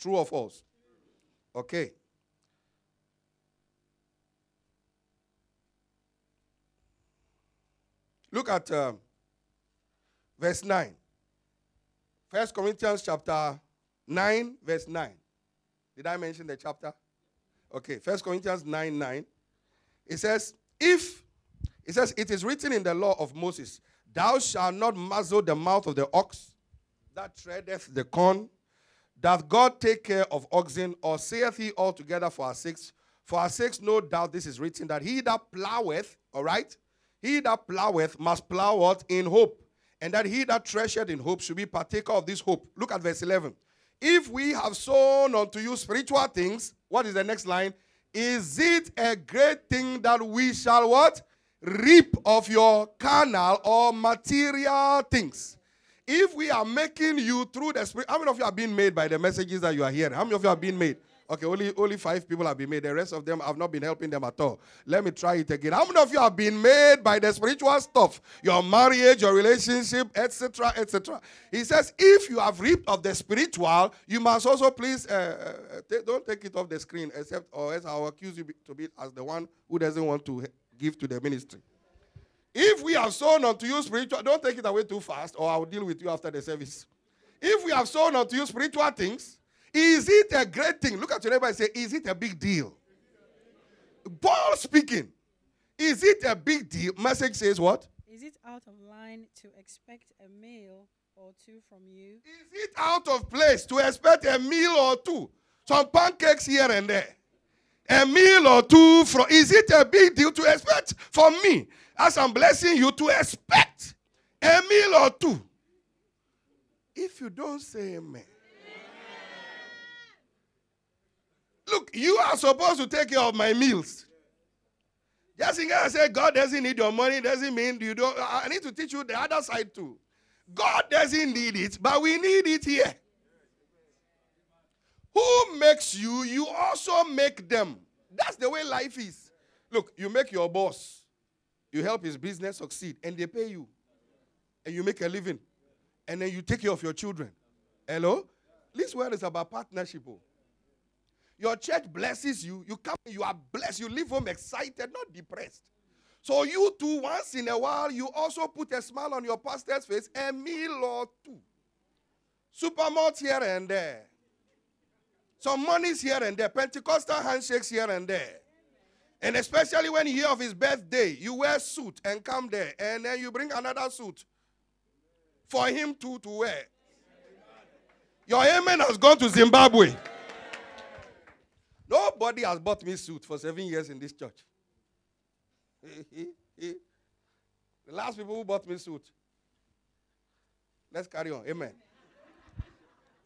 True or false? Okay. Look at verse 9. 1 Corinthians chapter 9, verse 9. Did I mention the chapter? Okay, 1 Corinthians 9:9. It says, it is written in the law of Moses, thou shalt not muzzle the mouth of the ox that treadeth the corn. Doth God take care of oxen, or saith he altogether for our sakes? For our sakes, no doubt this is written, that he that ploweth, all right, he that ploweth must plow what? In hope. And that he that treasured in hope should be partaker of this hope. Look at verse 11. If we have sown unto you spiritual things, what is the next line? Is it a great thing that we shall what? Reap of your carnal or material things? If we are making you through the Spirit, how many of you have been made by the messages that you are hearing? How many of you have been made? Okay, only 5 people have been made. The rest of them have not been helping them at all. Let me try it again. How many of you have been made by the spiritual stuff? Your marriage, your relationship, etc., etc. He says, if you have reaped of the spiritual, you must also please, don't take it off the screen, except, or else I will accuse you to be as the one who doesn't want to give to the ministry. If we have sown unto you spiritual, don't take it away too fast, or I will deal with you after the service. If we have sown unto you spiritual things, is it a great thing? Look at your neighbor and say, is it a big deal? Paul speaking. Is it a big deal? Message says what? Is it out of line to expect a meal or two from you? Is it out of place to expect a meal or two? Some pancakes here and there. A meal or two from, is it a big deal to expect from me, as I'm blessing you, to expect a meal or two? If you don't say amen. Look, you are supposed to take care of my meals. Just in case I say God doesn't need your money, doesn't mean you don't. I need to teach you the other side too. God doesn't need it, but we need it here. Who makes you, you also make them. That's the way life is. Look, you make your boss. You help his business succeed, and they pay you. And you make a living. And then you take care of your children. Hello? This world is about partnership. Your church blesses you. You come, you are blessed. You leave home excited, not depressed. So you too, once in a while, you also put a smile on your pastor's face, a meal or two. Supermarkets here and there. Some monies here and there. Pentecostal handshakes here and there. And especially when you hear of his birthday, you wear a suit and come there. And then you bring another suit for him to wear. Your amen has gone to Zimbabwe. Nobody has bought me a suit for 7 years in this church. The last people who bought me a suit. Let's carry on. Amen.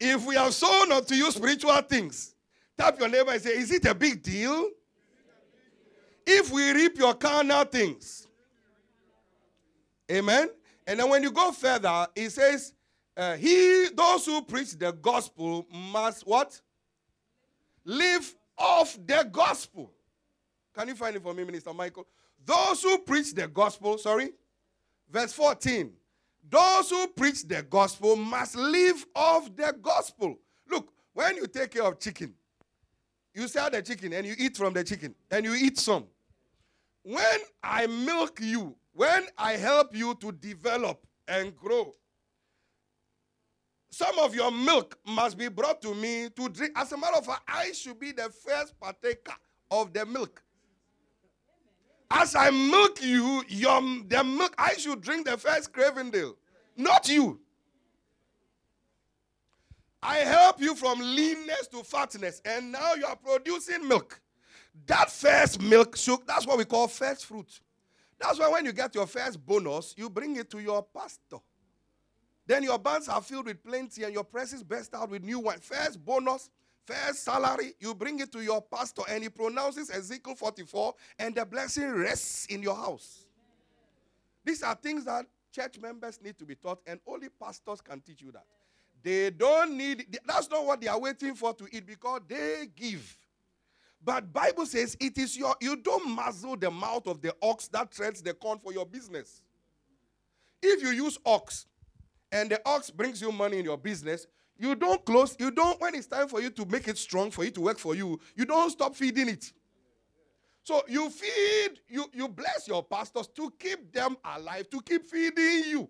If we have sown unto you spiritual things, tap your neighbor and say, is it a big deal? If we reap your carnal things. Amen. And then when you go further, it says, those who preach the gospel must what? Live off the gospel. Can you find it for me, Minister Michael? Those who preach the gospel, verse 14. Those who preach the gospel must live off the gospel. Look, when you take care of chicken, you sell the chicken and you eat from the chicken and you eat some. When I milk you, when I help you to develop and grow, some of your milk must be brought to me to drink. As a matter of fact, I should be the first partaker of the milk. As I milk you, the milk, I should drink the first Cravendale, not you. I help you from leanness to fatness, and now you are producing milk. That first milk, that's what we call first fruit. That's why when you get your first bonus, you bring it to your pastor. Then your barns are filled with plenty and your presses burst out with new wine. First bonus, first salary, you bring it to your pastor and he pronounces Ezekiel 44 and the blessing rests in your house. These are things that church members need to be taught and only pastors can teach you that. They don't need, that's not what they are waiting for to eat because they give. But Bible says it is you don't muzzle the mouth of the ox that treads the corn for your business. If you use ox, and the ox brings you money in your business, You don't close. You don't, when it's time for you to make it strong, for it to work for you, you don't stop feeding it. So you feed, you bless your pastors to keep them alive, to keep feeding you.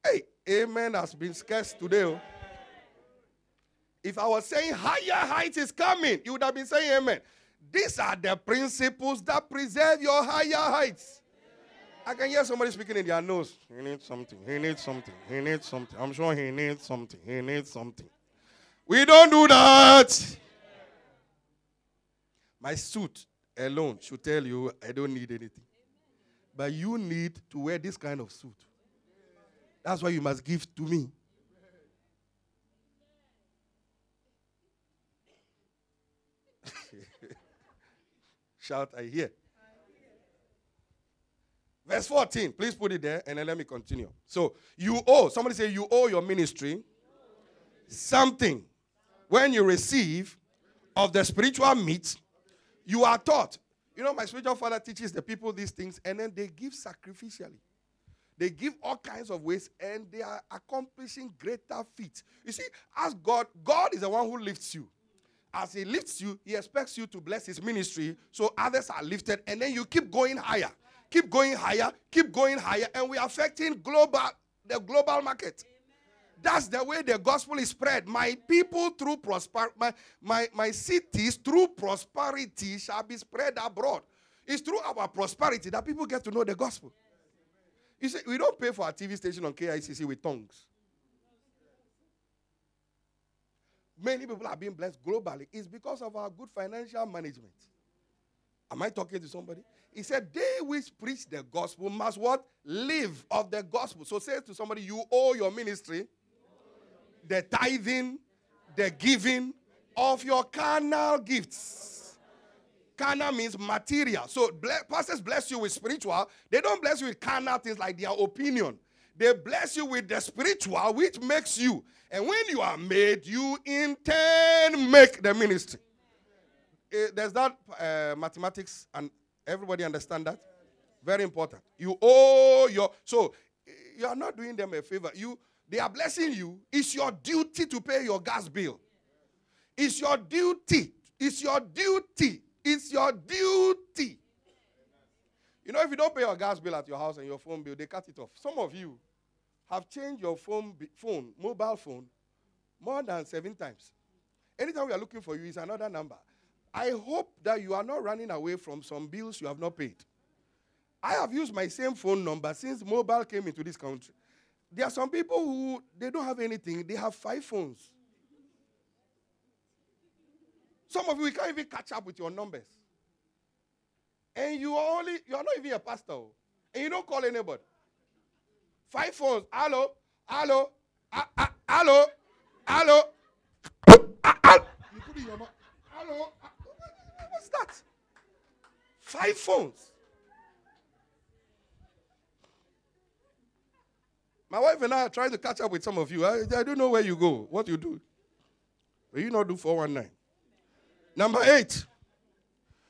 Hey, amen has been scarce today. Oh. If I was saying higher heights is coming, you would have been saying amen. These are the principles that preserve your higher heights. I can hear somebody speaking in their nose. He needs something. He needs something. He needs something. I'm sure he needs something. He needs something. We don't do that. My suit alone should tell you I don't need anything. But you need to wear this kind of suit. That's why you must give to me. Shout, I hear. Verse 14, please put it there and then let me continue. So, you owe, somebody say you owe your ministry something. When you receive of the spiritual meat, you are taught. You know, my spiritual father teaches the people these things and then they give sacrificially. They give all kinds of ways and they are accomplishing greater feats. You see, as God is the one who lifts you. As he lifts you, he expects you to bless his ministry so others are lifted and then you keep going higher. Keep going higher, keep going higher, and we are affecting the global market. That's the way the gospel is spread. My people through prosperity, my cities through prosperity shall be spread abroad. It's through our prosperity that people get to know the gospel. You see, we don't pay for our TV station on KICC with tongues. Many people are being blessed globally. It's because of our good financial management. Am I talking to somebody? He said, they which preach the gospel must what? Live of the gospel. So say to somebody, you owe your ministry the tithing, the giving of your carnal gifts. Carnal means material. So pastors bless you with spiritual. They don't bless you with carnal things like their opinion. They bless you with the spiritual, which makes you. And when you are made, you in turn make the ministry. There's that mathematics, and everybody understand that? Very important. You owe your, so you are not doing them a favor. They are blessing you. It's your duty to pay your gas bill. It's your duty. It's your duty. It's your duty. You know, if you don't pay your gas bill at your house and your phone bill, they cut it off. Some of you have changed your mobile phone, more than 7 times. Anytime we are looking for you, it's another number. I hope that you are not running away from some bills you have not paid. I have used my same phone number since mobile came into this country. There are some people who, they don't have anything. They have 5 phones. Some of you can't even catch up with your numbers. And you are not even a pastor. And you don't call anybody. 5 phones. Hello? Hello? Hello? Hello? You put it in your mouth. Hello? What's that? 5 phones. My wife and I are trying to catch up with some of you. I don't know where you go, what you do. Will you not do 419? Number 8.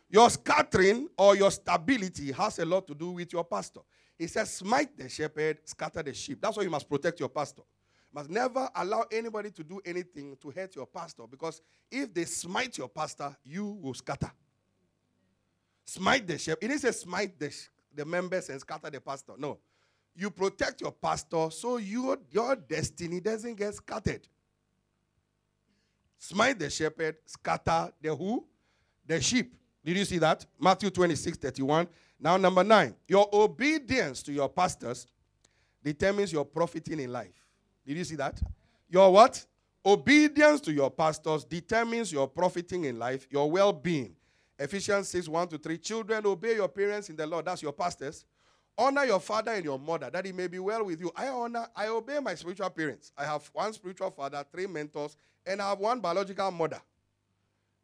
Your scattering or your stability has a lot to do with your pastor. He says, smite the shepherd, scatter the sheep. That's why you must protect your pastor. You must never allow anybody to do anything to hurt your pastor, because if they smite your pastor, you will scatter. Smite the shepherd. It didn't say smite the members and scatter the pastor. No. You protect your pastor so your destiny doesn't get scattered. Smite the shepherd, scatter the who? The sheep. Did you see that? Matthew 26:31. Now, number 9. Your obedience to your pastors determines your profiting in life. Did you see that? Your what? Obedience to your pastors determines your profiting in life, your well-being. Ephesians 6:1-3. Children, obey your parents in the Lord. That's your pastors. Honor your father and your mother, that it may be well with you. I obey my spiritual parents. I have 1 spiritual father, 3 mentors, and I have 1 biological mother.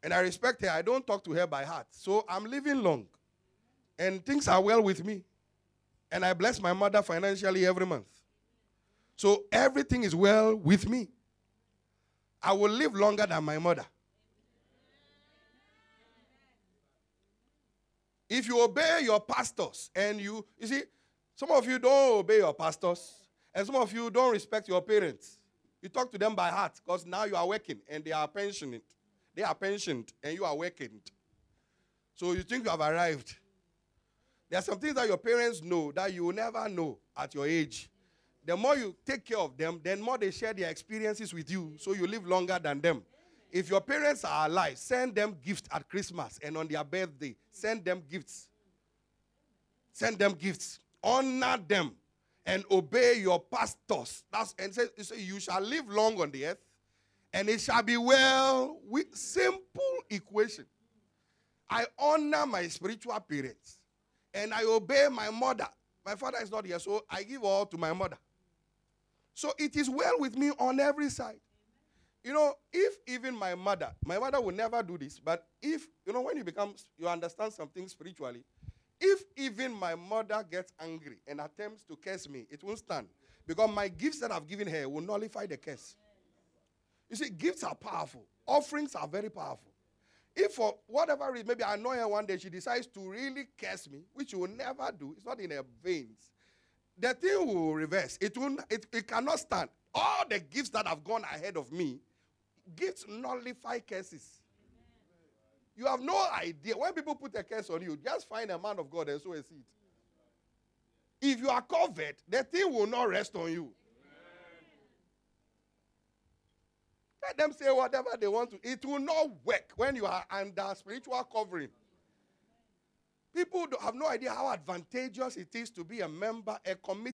And I respect her. I don't talk to her by heart. So I'm living long. And things are well with me. And I bless my mother financially every month. So everything is well with me. I will live longer than my mother. If you obey your pastors and you see, some of you don't obey your pastors and some of you don't respect your parents. You talk to them by heart because now you are working and they are pensioned. They are pensioned and you are working. So you think you have arrived. There are some things that your parents know that you will never know at your age. The more you take care of them, the more they share their experiences with you, so you live longer than them. If your parents are alive, send them gifts at Christmas and on their birthday. Send them gifts. Send them gifts. Honor them and obey your pastors. And say, you shall live long on the earth, and it shall be well with simple equation. I honor my spiritual parents, and I obey my mother. My father is not here, so I give all to my mother. So it is well with me on every side. You know, if even my mother will never do this, but if, when you understand something spiritually, if even my mother gets angry and attempts to curse me, it won't stand. Because my gifts that I've given her will nullify the curse. You see, gifts are powerful. Offerings are very powerful. If for whatever reason, maybe I annoy her one day, she decides to really curse me, which she will never do. It's not in her veins. The thing will reverse. It cannot stand. All the gifts that have gone ahead of me, gifts nullify curses. You have no idea. When people put a curse on you, just find a man of God and sow a seed. If you are covered, the thing will not rest on you. Let them say whatever they want to. It will not work when you are under spiritual covering. People have no idea how advantageous it is to be a member, a committee.